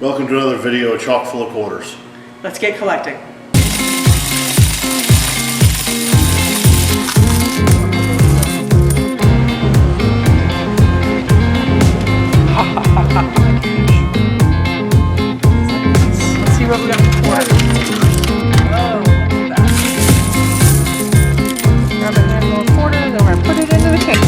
Welcome to another video chock full of quarters. Let's get collecting. Let's see what we got for quarters. Oh, look at that. Grab a handful of quarters and we're going to put it into the case.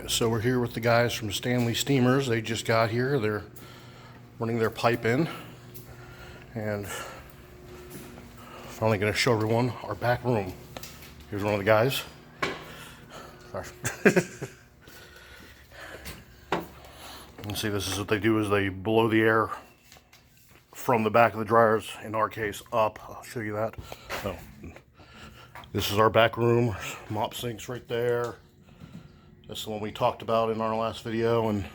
So we're here with the guys from Stanley Steamers. They just got here. They're running their pipe in. And finally going to show everyone our back room. Here's one of the guys. Sorry. You can see this is what they do is they blow the air from the back of the dryers, in our case, up. I'll show you that. Oh. This is our back room. Mop sinks right there. That's the one we talked about in our last video, and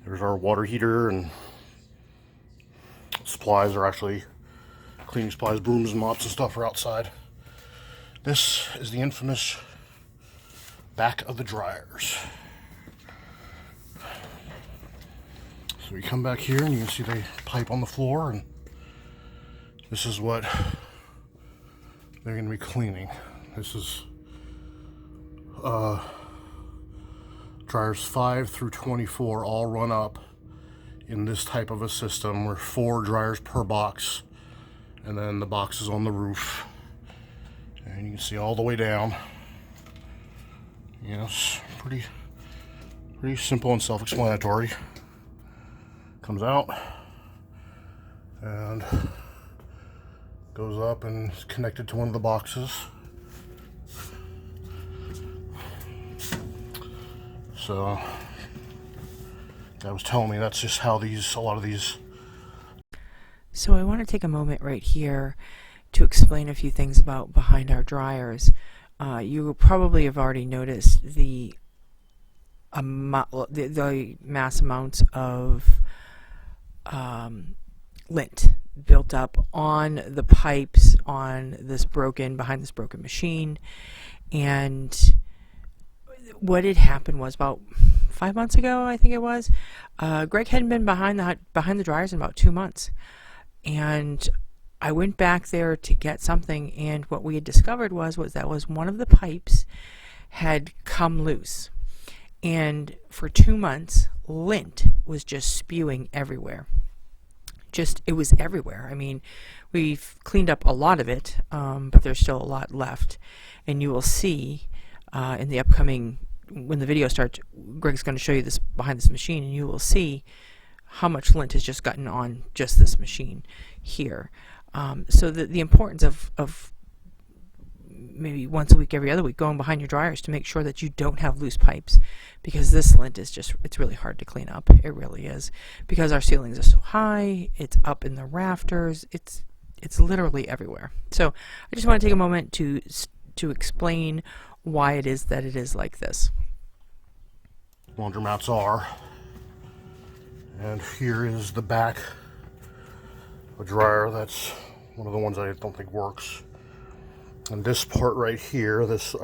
there's our water heater, and supplies are actually cleaning supplies, brooms and mops and stuff are outside. This is the infamous back of the dryers. So we come back here and you can see the pipe on the floor, and this is what they're going to be cleaning. This is dryers 5 through 24 all run up in this type of a system. We're 4 dryers per box, and then the box is on the roof, and you can see all the way down. Yes, pretty simple and self-explanatory. Comes out and goes up and is connected to one of the boxes. So, guy was telling me that's just how a lot of these. So I want to take a moment right here to explain a few things about behind our dryers. You probably have already noticed the mass amounts of lint built up on the pipes behind this broken machine. And what had happened was about 5 months ago, I think it was, Greg hadn't been behind the dryers in about 2 months, and I went back there to get something, and what we had discovered was that one of the pipes had come loose, and for 2 months lint was just spewing everywhere. It was everywhere. I mean, we've cleaned up a lot of it, but there's still a lot left, and you will see in the upcoming, when the video starts, Greg's going to show you this behind this machine, and you will see how much lint has just gotten on just this machine here. So the importance of maybe once a week, every other week, going behind your dryers to make sure that you don't have loose pipes, because this lint is it's really hard to clean up. It really is, because our ceilings are so high, it's up in the rafters, it's literally everywhere. So I just want to take a moment to explain why it is that it is like this. Laundromats are, and here is the back of a dryer. That's one of the ones I don't think works. And this part right here, this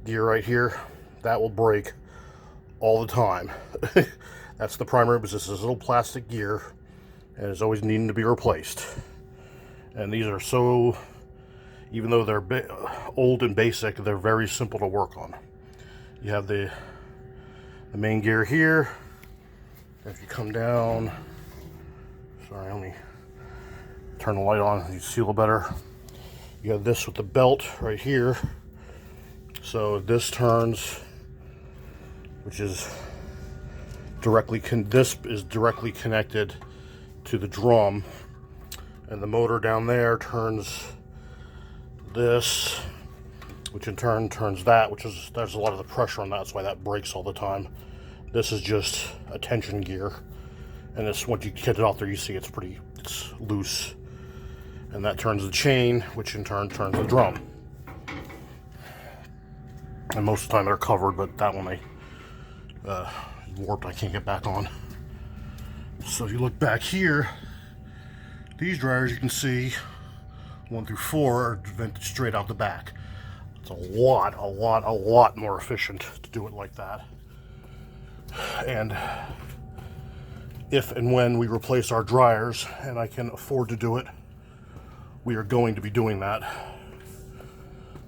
gear right here, that will break all the time. That's the primary, because this is a little plastic gear and it's always needing to be replaced. And these are so, even though they're old and basic, they're very simple to work on. You have the main gear here. If you come down, sorry, let me turn the light on so you see a little better. You have this with the belt right here. So this turns, which is this is directly connected to the drum, and the motor down there turns this, which in turn turns that, there's a lot of the pressure on that. That's why that breaks all the time. This is just a tension gear, and this, once you get it off there, you see it's loose, and that turns the chain, which in turn turns the drum. And most of the time they're covered, but that one warped, I can't get back on. So if you look back here, these dryers you can see 1 through 4 are vented straight out the back. It's a lot more efficient to do it like that. And if and when we replace our dryers, and I can afford to do it, we are going to be doing that,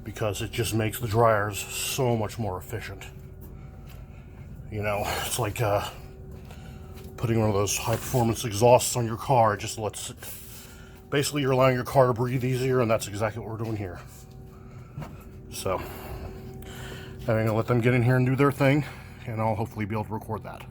because it just makes the dryers so much more efficient. You know, it's like putting one of those high performance exhausts on your car. It just lets it, basically you're allowing your car to breathe easier, and that's exactly what we're doing here. So I'm gonna let them get in here and do their thing, and I'll hopefully be able to record that.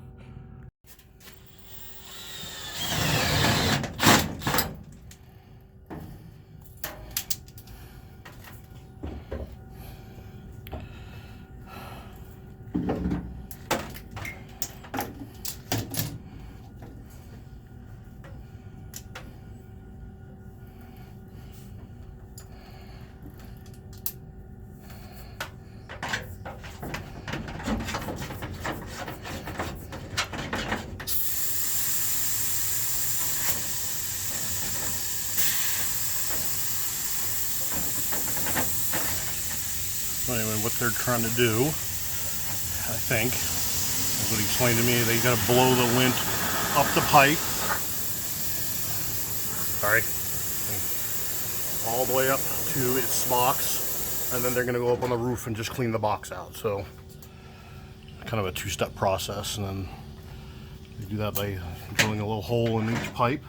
Anyway, what they're trying to do, I think, is what he explained to me. They got to blow the lint up the pipe. Sorry. All the way up to its box, and then they're going to go up on the roof and just clean the box out. So, kind of a two-step process, and then they do that by drilling a little hole in each pipe.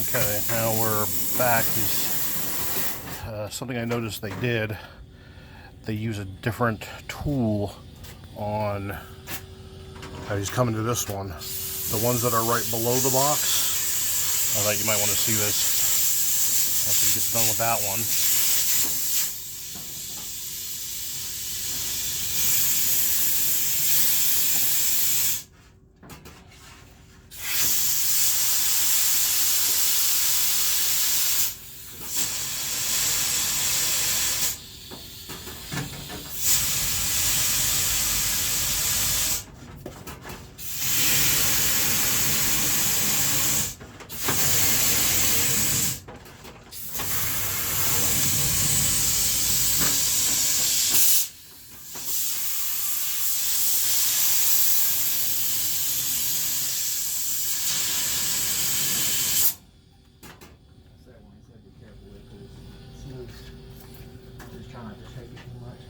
Okay, now we're back. He's something I noticed they did, they use a different tool on, I just come into this one, the ones that are right below the box. I thought you might want to see this after he gets done with that one. Just try not to shake it too much.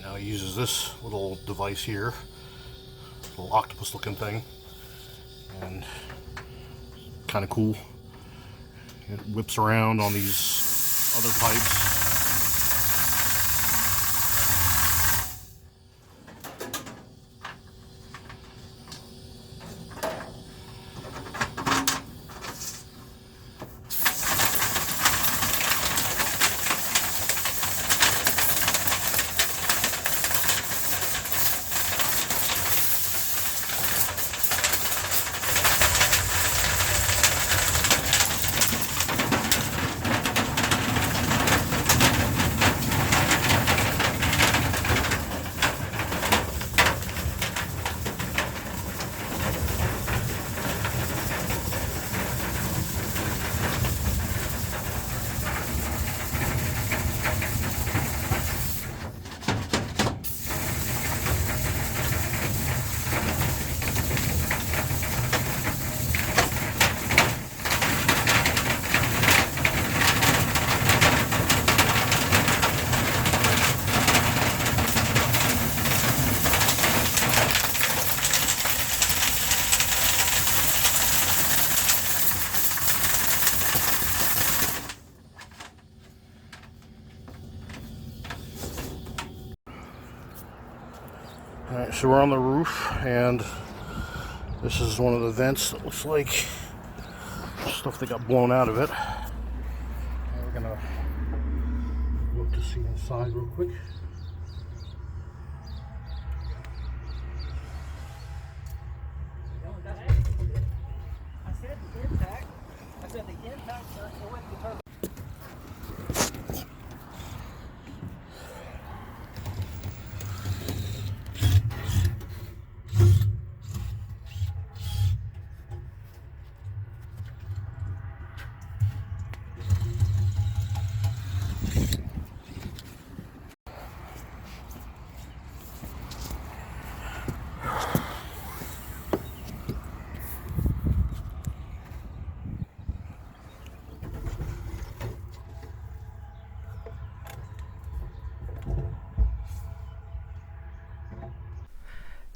Now he uses this little device here, little octopus looking thing, and kind of cool. It whips around on these other pipes. Alright, so we're on the roof, and this is one of the vents that looks like stuff that got blown out of it. And we're gonna look to see inside real quick. I said the impact. I said the impact went to turn.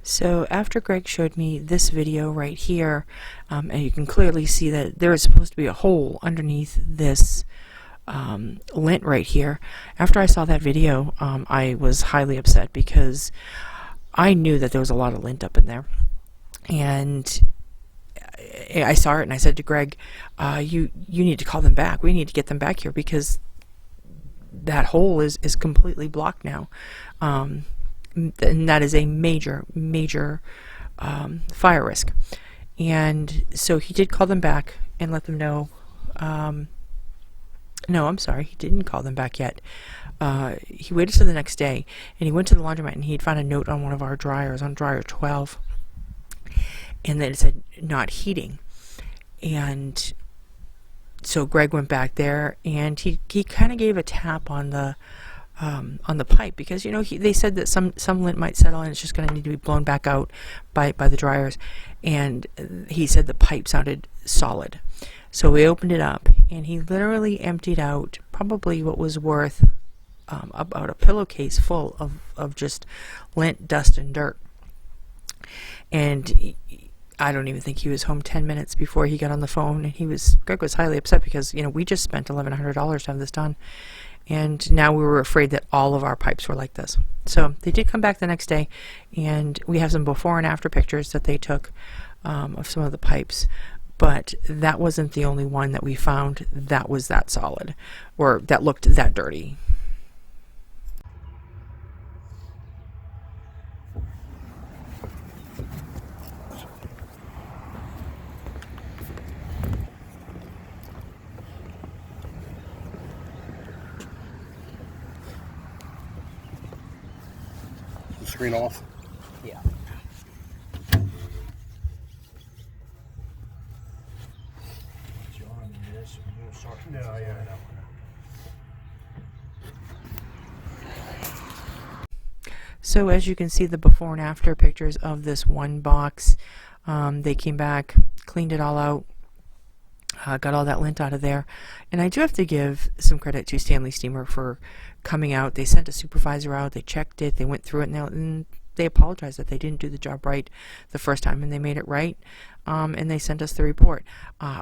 So after Greg showed me this video right here, and you can clearly see that there is supposed to be a hole underneath this lint right here. After I saw that video, I was highly upset because I knew that there was a lot of lint up in there. And I saw it and I said to Greg, you need to call them back. We need to get them back here because that hole is completely blocked now. And that is a major fire risk. And so he did call them back and let them know. No, I'm sorry, he didn't call them back yet. He waited till the next day, and he went to the laundromat, and he'd found a note on one of our dryers, on dryer 12, and then it said not heating. And so Greg went back there, and he kind of gave a tap on the pipe, because they said that some lint might settle and it's just going to need to be blown back out by the dryers, and he said the pipe sounded solid. So we opened it up and he literally emptied out probably what was worth about a pillowcase full of just lint, dust, and dirt. And I don't even think he was home 10 minutes before he got on the phone, and Greg was highly upset because we just spent $1,100 to have this done. And now we were afraid that all of our pipes were like this. So they did come back the next day, and we have some before and after pictures that they took of some of the pipes. But that wasn't the only one that we found that was that solid, or that looked that dirty. Screen off. Yeah. No, yeah, I know. So as you can see, the before and after pictures of this one box, they came back, cleaned it all out, got all that lint out of there. And I do have to give some credit to Stanley Steamer for coming out. They sent a supervisor out, they checked it, they went through it, and they apologized that they didn't do the job right the first time, and they made it right, and they sent us the report.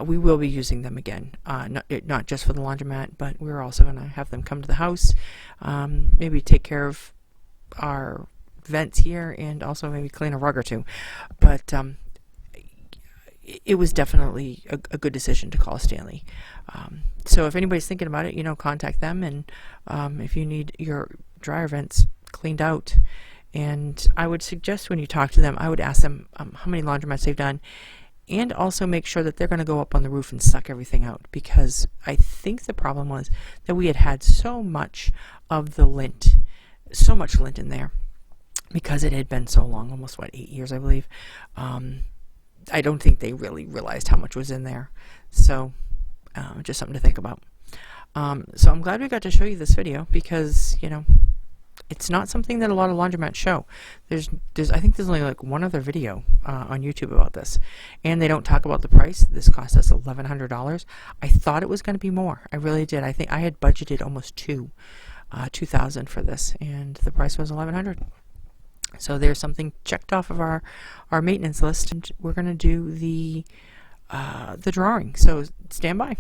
We will be using them again, not just for the laundromat, but we're also going to have them come to the house, maybe take care of our vents here, and also maybe clean a rug or two. But it was definitely a good decision to call Stanley. So if anybody's thinking about it, contact them, and if you need your dryer vents cleaned out. And I would suggest when you talk to them, I would ask them how many laundromats they've done, and also make sure that they're going to go up on the roof and suck everything out, because I think the problem was that we had so much of the lint, so much lint in there, because it had been so long, almost 8 years, I believe. I don't think they really realized how much was in there. So just something to think about. So I'm glad we got to show you this video, because it's not something that a lot of laundromats show. I think there's only one other video on YouTube about this, and they don't talk about the price. This cost us $1,100. I thought it was going to be more. I really did. I think I had budgeted almost $2,000 for this, and the price was $1,100. So there's something checked off of our maintenance list, and we're going to do the drawing. So stand by.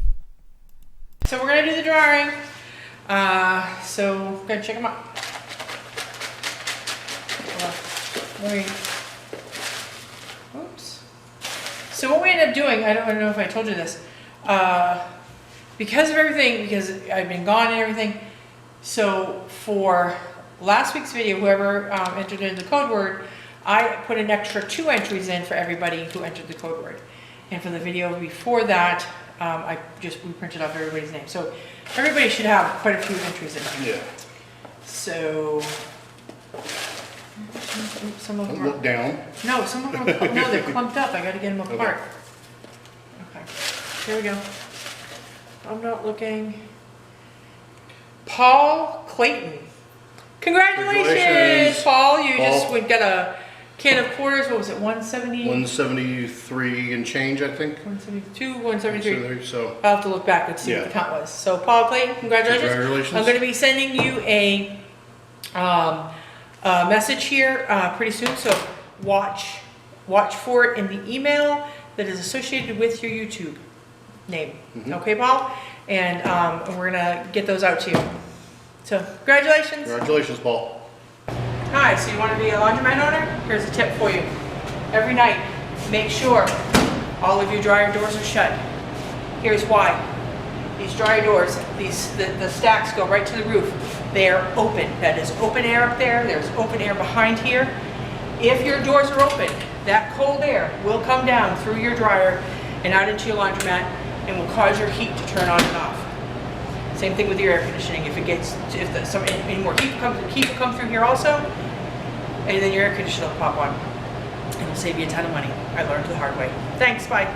So we're going to do the drawing. So we're going to check them out. Oops. So what we ended up doing, I don't know if I told you this, because of everything, because I've been gone and everything, so for last week's video, whoever entered in the code word, I put an extra 2 entries in for everybody who entered the code word. And for the video before that, we printed off everybody's name. So everybody should have quite a few entries in there. Yeah. So some of them Don't look down. No, some of them no, they're clumped up. I got to get them apart. Okay. Here we go. I'm not looking. Paul Clayton. Congratulations, Paul. You just got a can of quarters. What was it? 170. 173 and change, I think. 172, 173. So I'll have to look back and see what the count was. So Paul Clayton, congratulations. Congratulations. I'm going to be sending you a message here pretty soon. So watch for it in the email that is associated with your YouTube name. Okay, Paul? And we're gonna get those out to you. So, congratulations. Congratulations, Paul. Hi, so you want to be a laundromat owner? Here's a tip for you. Every night, make sure all of your dryer doors are shut. Here's why. These dryer doors, the stacks go right to the roof. They are open. That is open air up there. There's open air behind here. If your doors are open, that cold air will come down through your dryer and out into your laundromat and will cause your heat to turn on and off. Same thing with your air conditioning. If any more heat will come through here also, and then your air conditioner will pop on. And it'll save you a ton of money. I learned the hard way. Thanks, bye.